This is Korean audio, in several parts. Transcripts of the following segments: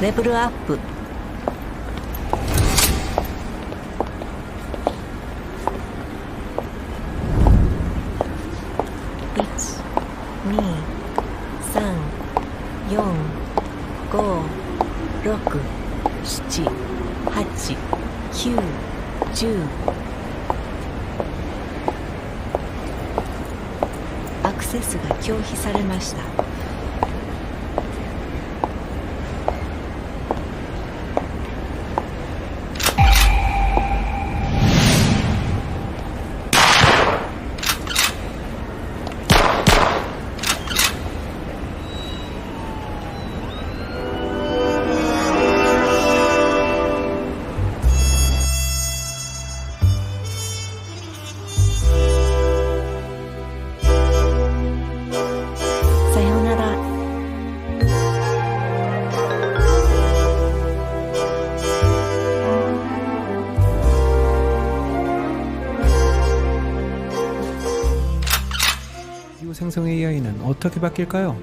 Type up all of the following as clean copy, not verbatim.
レベルアップ。1、2、3、4、5、6、7、8、9、10。アクセスが拒否されました。생성 AI는 어떻게 바뀔까요?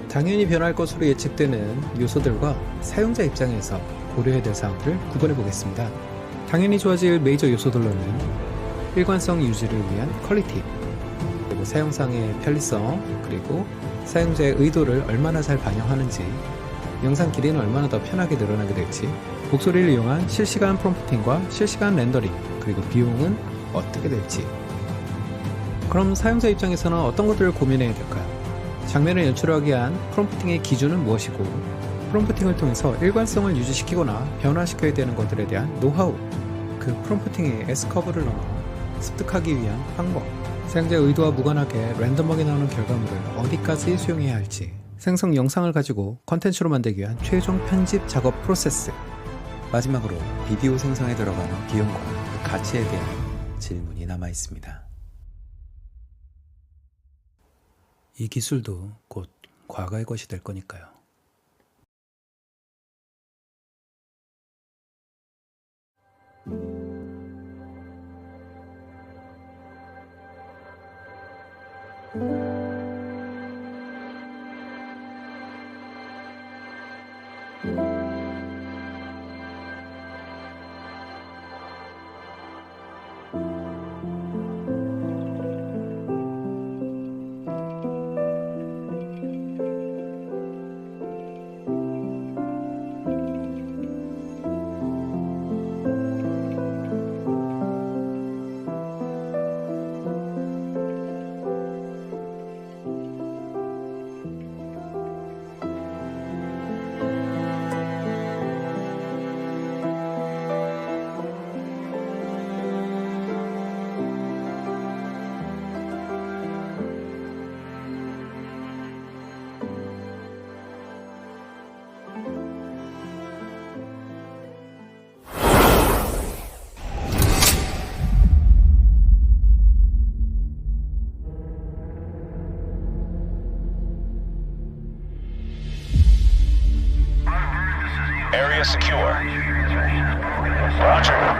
당연히 변할 것으로 예측되는 요소들과 사용자 입장에서 고려해야 될 사항들을 구분해 보겠습니다. 당연히 좋아질 메이저 요소들로는 일관성 유지를 위한 퀄리티, 그리고 사용상의 편리성, 그리고 사용자의 의도를 얼마나 잘 반영하는지, 영상 길이는 얼마나 더 편하게 늘어나게 될지, 목소리를 이용한 실시간 프롬프팅과 실시간 렌더링, 그리고 비용은 어떻게 될지. 그럼 사용자 입장에서는 어떤 것들을 고민해야 될까요? 장면을 연출하기 위한 프롬프팅의 기준은 무엇이고, 프롬프팅을 통해서 일관성을 유지시키거나 변화시켜야 되는 것들에 대한 노하우, 그 프롬프팅의 S커브를 넘어 습득하기 위한 방법, 사용자의 의도와 무관하게 랜덤하게 나오는 결과물을 어디까지 수용해야 할지, 생성 영상을 가지고 컨텐츠로 만들기 위한 최종 편집 작업 프로세스, 마지막으로 비디오 생성에 들어가는 비용과 그 가치에 대한 질문이 남아 있습니다. 이 기술도 곧 과거의 것이 될 거니까요. Area secure. Roger.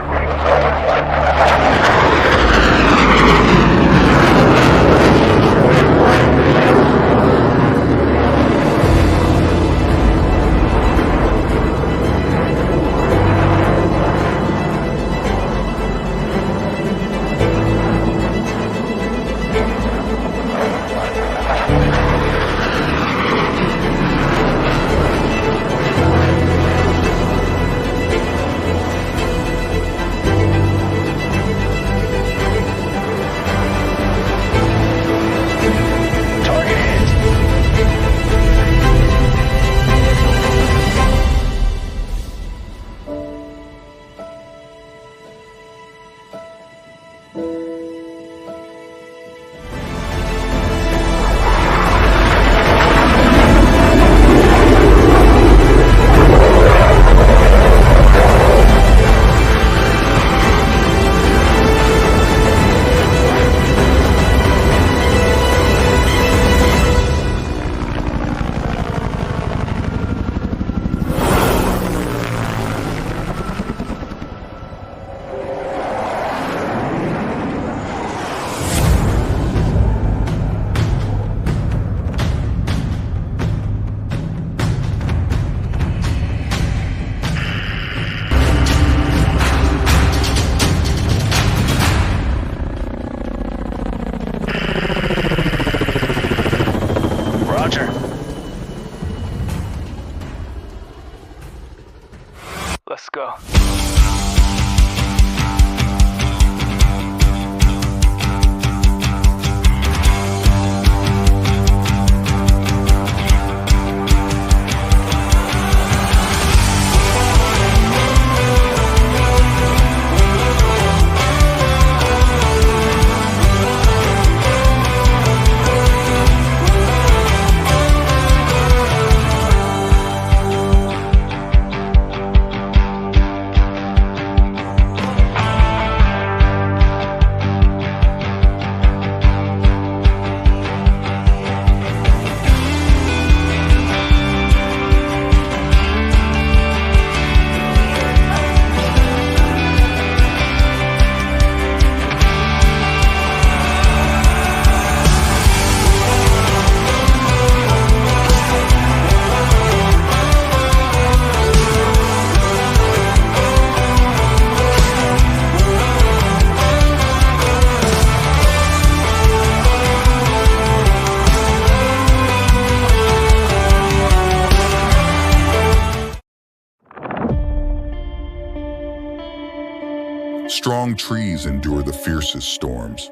Strong trees endure the fiercest storms.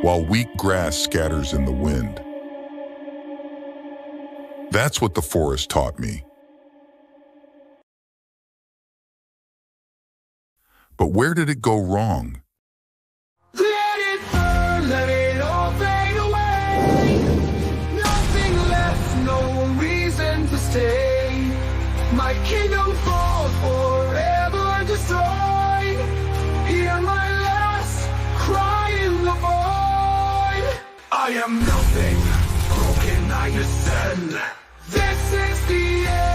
While weak grass scatters in the wind. That's what the forest taught me. But where did it go wrong? Let it burn, let it all fade away. Nothing left, no reason to stay. My kingdom falls forever destroyed. Hear my last cry in the void. I am nothing, broken I descend. This is the end.